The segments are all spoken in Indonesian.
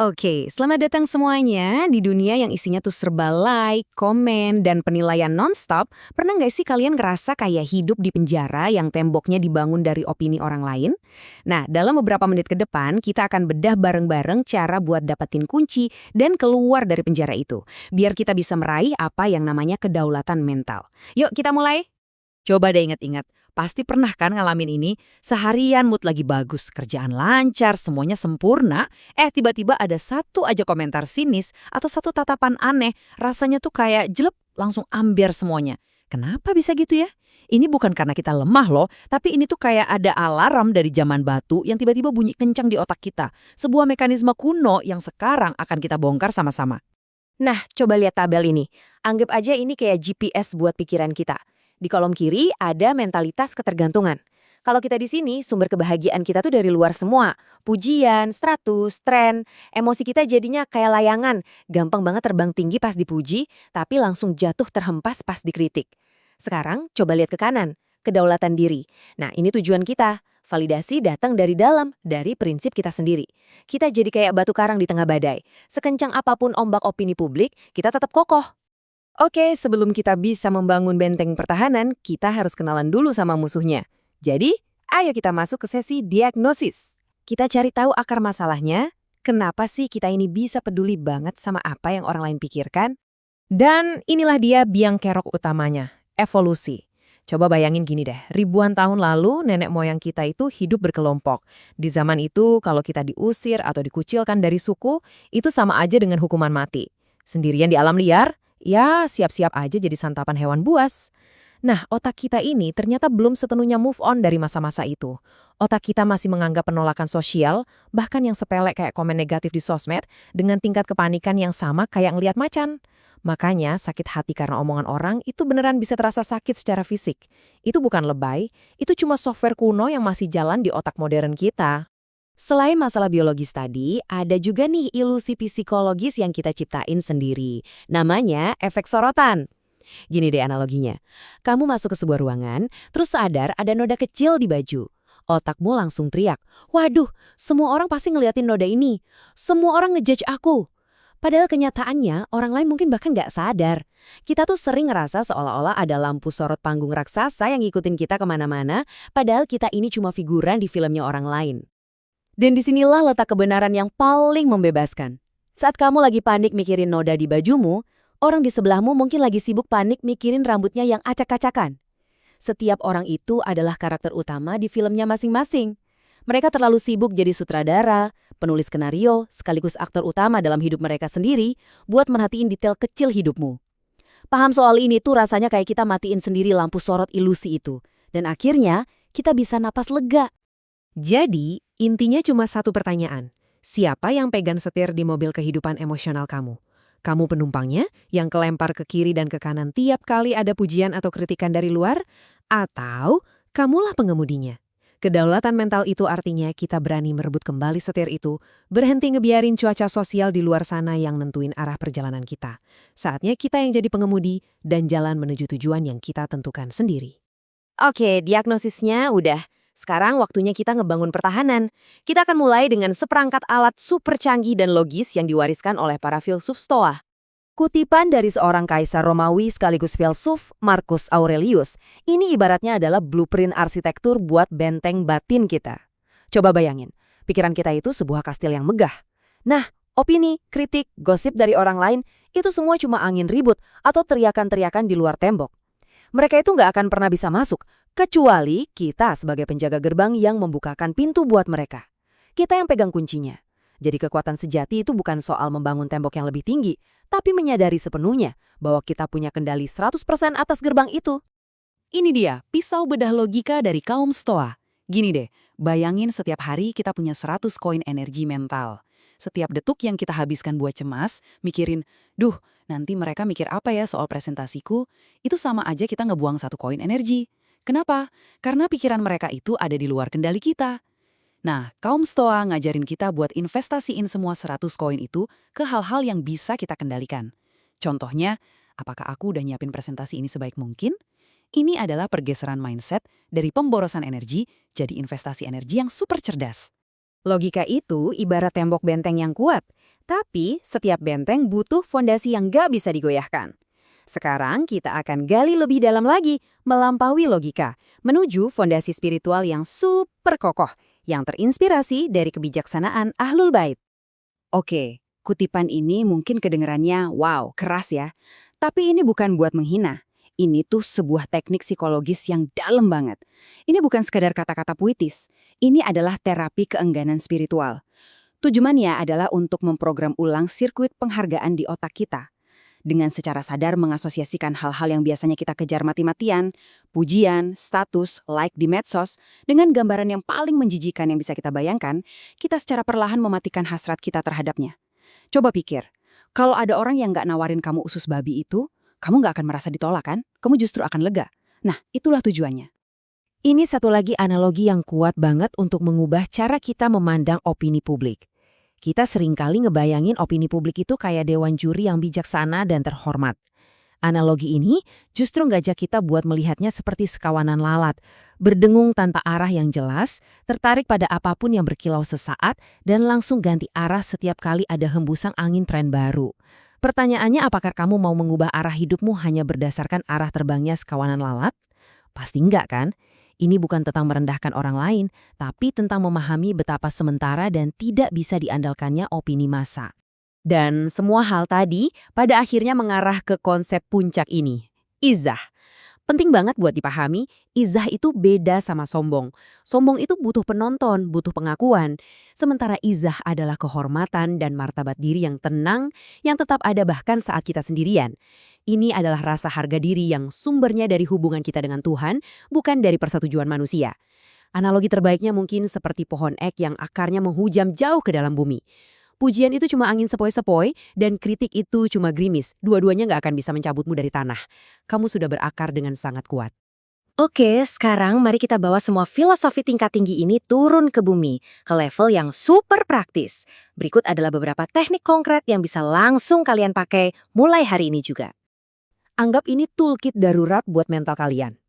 Oke, selamat datang semuanya. Di dunia yang isinya tuh serba like, komen, dan penilaian nonstop, pernah nggak sih kalian ngerasa kayak hidup di penjara yang temboknya dibangun dari opini orang lain? Nah, dalam beberapa menit ke depan, kita akan bedah bareng-bareng cara buat dapetin kunci dan keluar dari penjara itu, biar kita bisa meraih apa yang namanya kedaulatan mental. Yuk, kita mulai. Coba deh ingat-ingat, pasti pernah kan ngalamin ini? Seharian mood lagi bagus, kerjaan lancar, semuanya sempurna, tiba-tiba ada satu aja komentar sinis atau satu tatapan aneh, rasanya tuh kayak jelek, langsung ambiar semuanya. Kenapa bisa gitu ya? Ini bukan karena kita lemah loh, tapi ini tuh kayak ada alarm dari zaman batu yang tiba-tiba bunyi kencang di otak kita. Sebuah mekanisme kuno yang sekarang akan kita bongkar sama-sama. Nah, coba lihat tabel ini. Anggap aja ini kayak GPS buat pikiran kita. Di kolom kiri ada mentalitas ketergantungan. Kalau kita di sini, sumber kebahagiaan kita tuh dari luar semua. Pujian, status, tren, emosi kita jadinya kayak layangan. Gampang banget terbang tinggi pas dipuji, tapi langsung jatuh terhempas pas dikritik. Sekarang, coba lihat ke kanan. Kedaulatan diri. Nah, ini tujuan kita. Validasi datang dari dalam, dari prinsip kita sendiri. Kita jadi kayak batu karang di tengah badai. Sekencang apapun ombak opini publik, kita tetap kokoh. Oke, sebelum kita bisa membangun benteng pertahanan, kita harus kenalan dulu sama musuhnya. Jadi, ayo kita masuk ke sesi diagnosis. Kita cari tahu akar masalahnya, kenapa sih kita ini bisa peduli banget sama apa yang orang lain pikirkan? Dan inilah dia biang kerok utamanya, evolusi. Coba bayangin gini deh, ribuan tahun lalu nenek moyang kita itu hidup berkelompok. Di zaman itu, kalau kita diusir atau dikucilkan dari suku, itu sama aja dengan hukuman mati. Sendirian di alam liar, ya, siap-siap aja jadi santapan hewan buas. Nah, otak kita ini ternyata belum sepenuhnya move on dari masa-masa itu. Otak kita masih menganggap penolakan sosial, bahkan yang sepele kayak komen negatif di sosmed, dengan tingkat kepanikan yang sama kayak ngeliat macan. Makanya, sakit hati karena omongan orang itu beneran bisa terasa sakit secara fisik. Itu bukan lebay, itu cuma software kuno yang masih jalan di otak modern kita. Selain masalah biologis tadi, ada juga nih ilusi psikologis yang kita ciptain sendiri. Namanya efek sorotan. Gini deh analoginya. Kamu masuk ke sebuah ruangan, terus sadar ada noda kecil di baju. Otakmu langsung teriak, waduh, semua orang pasti ngeliatin noda ini. Semua orang ngejudge aku. Padahal kenyataannya, orang lain mungkin bahkan nggak sadar. Kita tuh sering ngerasa seolah-olah ada lampu sorot panggung raksasa yang ngikutin kita kemana-mana, padahal kita ini cuma figuran di filmnya orang lain. Dan disinilah letak kebenaran yang paling membebaskan. Saat kamu lagi panik mikirin noda di bajumu, orang di sebelahmu mungkin lagi sibuk panik mikirin rambutnya yang acak-acakan. Setiap orang itu adalah karakter utama di filmnya masing-masing. Mereka terlalu sibuk jadi sutradara, penulis skenario, sekaligus aktor utama dalam hidup mereka sendiri buat merhatiin detail kecil hidupmu. Paham soal ini tuh rasanya kayak kita matiin sendiri lampu sorot ilusi itu. Dan akhirnya, kita bisa napas lega. Jadi, intinya cuma satu pertanyaan. Siapa yang pegang setir di mobil kehidupan emosional kamu? Kamu penumpangnya yang kelempar ke kiri dan ke kanan tiap kali ada pujian atau kritikan dari luar? Atau kamulah pengemudinya? Kedaulatan mental itu artinya kita berani merebut kembali setir itu, berhenti ngebiarin cuaca sosial di luar sana yang nentuin arah perjalanan kita. Saatnya kita yang jadi pengemudi dan jalan menuju tujuan yang kita tentukan sendiri. Oke, diagnosisnya udah. Sekarang waktunya kita ngebangun pertahanan. Kita akan mulai dengan seperangkat alat super canggih dan logis yang diwariskan oleh para filsuf Stoa. Kutipan dari seorang kaisar Romawi sekaligus filsuf, Marcus Aurelius, ini ibaratnya adalah blueprint arsitektur buat benteng batin kita. Coba bayangin, pikiran kita itu sebuah kastil yang megah. Nah, opini, kritik, gosip dari orang lain, itu semua cuma angin ribut atau teriakan-teriakan di luar tembok. Mereka itu nggak akan pernah bisa masuk, kecuali kita sebagai penjaga gerbang yang membukakan pintu buat mereka. Kita yang pegang kuncinya. Jadi kekuatan sejati itu bukan soal membangun tembok yang lebih tinggi, tapi menyadari sepenuhnya bahwa kita punya kendali 100% atas gerbang itu. Ini dia, pisau bedah logika dari kaum Stoa. Gini deh, bayangin setiap hari kita punya 100 koin energi mental. Setiap detuk yang kita habiskan buat cemas, mikirin, duh, nanti mereka mikir apa ya soal presentasiku, itu sama aja kita ngebuang satu koin energi. Kenapa? Karena pikiran mereka itu ada di luar kendali kita. Nah, kaum Stoa ngajarin kita buat investasiin semua 100 koin itu ke hal-hal yang bisa kita kendalikan. Contohnya, apakah aku udah nyiapin presentasi ini sebaik mungkin? Ini adalah pergeseran mindset dari pemborosan energi jadi investasi energi yang super cerdas. Logika itu ibarat tembok benteng yang kuat. Tapi setiap benteng butuh fondasi yang gak bisa digoyahkan. Sekarang kita akan gali lebih dalam lagi, melampaui logika, menuju fondasi spiritual yang super kokoh, yang terinspirasi dari kebijaksanaan Ahlul Bait. Oke, kutipan ini mungkin kedengerannya, wow, keras ya. Tapi ini bukan buat menghina. Ini tuh sebuah teknik psikologis yang dalam banget. Ini bukan sekadar kata-kata puitis. Ini adalah terapi keengganan spiritual. Tujuannya adalah untuk memprogram ulang sirkuit penghargaan di otak kita. Dengan secara sadar mengasosiasikan hal-hal yang biasanya kita kejar mati-matian, pujian, status, like di medsos, dengan gambaran yang paling menjijikan yang bisa kita bayangkan, kita secara perlahan mematikan hasrat kita terhadapnya. Coba pikir, kalau ada orang yang nggak nawarin kamu usus babi itu, kamu nggak akan merasa ditolak kan? Kamu justru akan lega. Nah, itulah tujuannya. Ini satu lagi analogi yang kuat banget untuk mengubah cara kita memandang opini publik. Kita seringkali ngebayangin opini publik itu kayak dewan juri yang bijaksana dan terhormat. Analogi ini justru ngajak kita buat melihatnya seperti sekawanan lalat, berdengung tanpa arah yang jelas, tertarik pada apapun yang berkilau sesaat, dan langsung ganti arah setiap kali ada hembusan angin tren baru. Pertanyaannya, apakah kamu mau mengubah arah hidupmu hanya berdasarkan arah terbangnya sekawanan lalat? Pasti enggak kan? Ini bukan tentang merendahkan orang lain, tapi tentang memahami betapa sementara dan tidak bisa diandalkannya opini massa. Dan semua hal tadi pada akhirnya mengarah ke konsep puncak ini, izzah. Penting banget buat dipahami, izzah itu beda sama sombong. Sombong itu butuh penonton, butuh pengakuan. Sementara izzah adalah kehormatan dan martabat diri yang tenang, yang tetap ada bahkan saat kita sendirian. Ini adalah rasa harga diri yang sumbernya dari hubungan kita dengan Tuhan, bukan dari persetujuan manusia. Analogi terbaiknya mungkin seperti pohon ek yang akarnya menghujam jauh ke dalam bumi. Pujian itu cuma angin sepoi-sepoi, dan kritik itu cuma gerimis. Dua-duanya nggak akan bisa mencabutmu dari tanah. Kamu sudah berakar dengan sangat kuat. Oke, sekarang mari kita bawa semua filosofi tingkat tinggi ini turun ke bumi, ke level yang super praktis. Berikut adalah beberapa teknik konkret yang bisa langsung kalian pakai mulai hari ini juga. Anggap ini toolkit darurat buat mental kalian.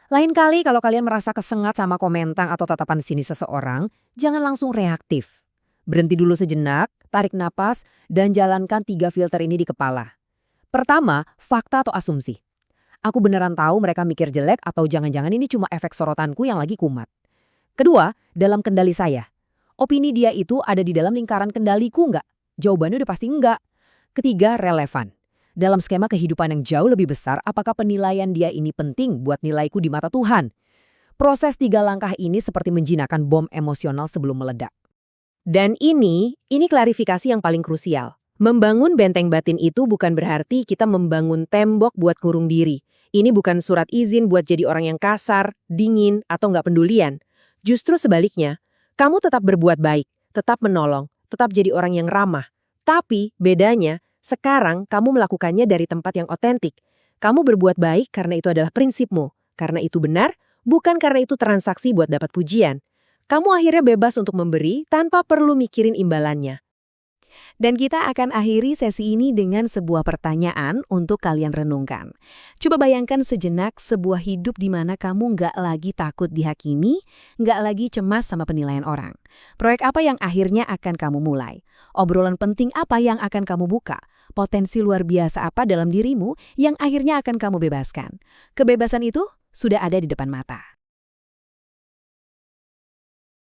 Lain kali kalau kalian merasa kesengat sama komentar atau tatapan sini seseorang, jangan langsung reaktif. Berhenti dulu sejenak, tarik napas, dan jalankan 3 filter ini di kepala. Pertama, fakta atau asumsi. Aku beneran tahu mereka mikir jelek atau jangan-jangan ini cuma efek sorotanku yang lagi kumat. Kedua, dalam kendali saya. Opini dia itu ada di dalam lingkaran kendaliku nggak? Jawabannya udah pasti enggak. Ketiga, relevan. Dalam skema kehidupan yang jauh lebih besar, apakah penilaian dia ini penting buat nilaiku di mata Tuhan? Proses 3 langkah ini seperti menjinakkan bom emosional sebelum meledak. Dan ini klarifikasi yang paling krusial. Membangun benteng batin itu bukan berarti kita membangun tembok buat kurung diri. Ini bukan surat izin buat jadi orang yang kasar, dingin, atau nggak pedulian. Justru sebaliknya, kamu tetap berbuat baik, tetap menolong, tetap jadi orang yang ramah. Tapi bedanya, sekarang kamu melakukannya dari tempat yang otentik. Kamu berbuat baik karena itu adalah prinsipmu, karena itu benar, bukan karena itu transaksi buat dapat pujian. Kamu akhirnya bebas untuk memberi tanpa perlu mikirin imbalannya. Dan kita akan akhiri sesi ini dengan sebuah pertanyaan untuk kalian renungkan. Coba bayangkan sejenak sebuah hidup di mana kamu nggak lagi takut dihakimi, nggak lagi cemas sama penilaian orang. Proyek apa yang akhirnya akan kamu mulai? Obrolan penting apa yang akan kamu buka? Potensi luar biasa apa dalam dirimu yang akhirnya akan kamu bebaskan? Kebebasan itu sudah ada di depan mata.